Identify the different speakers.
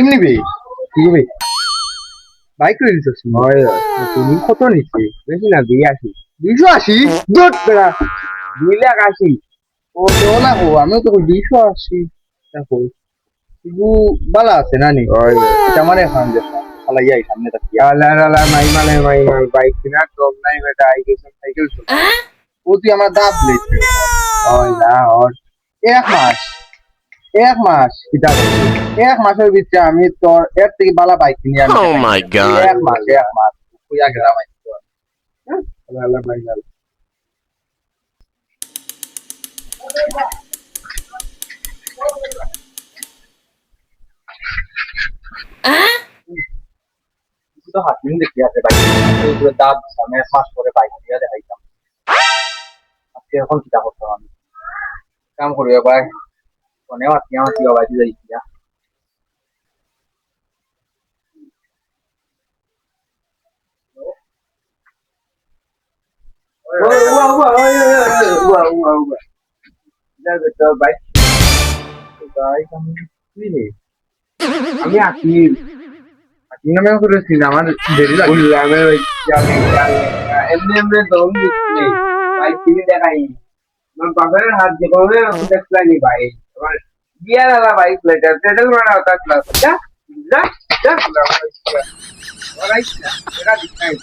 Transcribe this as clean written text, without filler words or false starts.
Speaker 1: কেমনি বে
Speaker 2: কি বে
Speaker 1: বাইক করে দিচ্ছিস
Speaker 2: হয় তুমি কত নিচ্ছি বেশি না 82
Speaker 1: 280
Speaker 2: দুধ বেড়া 280
Speaker 1: ও তো না ও আমিও তো 280 দেখো কিন্তু বালা আছে না নি
Speaker 2: ওই
Speaker 1: এটা আমার এখন যে শালা ইয়াই সামনে তাকি
Speaker 2: আলা আলা মাই মাল বাইক কিনা কম নাই বেটা আই গেছে সাইকেল
Speaker 1: ও তুই আমার দাঁত লেছে
Speaker 2: ওই না ওর
Speaker 1: এক মাস কিতা করবি এক মাসের ভিতরে আমি তোর এর থেকে বালা বাইক কিনে আনি
Speaker 3: Oh my God.
Speaker 1: এক মাস কইয়া গেলাম আমি
Speaker 2: আলা মাই মাল
Speaker 1: তো হাতিম দেখি আছে বাইক এইগুলো দাঁত আমি এক মাস পরে বাইক দিয়ে দেখাইতাম আজকে এখন কিতা করতাম আমি কাম করবে ভাই ফোনে আজকে আমার কি বাইক দিয়ে যাইছি
Speaker 2: বাইক
Speaker 1: বাইক আমি কি রে
Speaker 2: আমি আকি
Speaker 1: নামে করেছি আমার দেরি লাগে
Speaker 2: উল্লামের ওই যাবে এমনি এমনি দম দিচ্ছি বাইক কিনে দেখাই আমার বাবার হাত যে কবে দেখলানি ভাই আমার বিয়ার আলা বাইক লেটার পেডাল মারা হতা ক্লাস যা যা যা ওরাই এটা দিখাই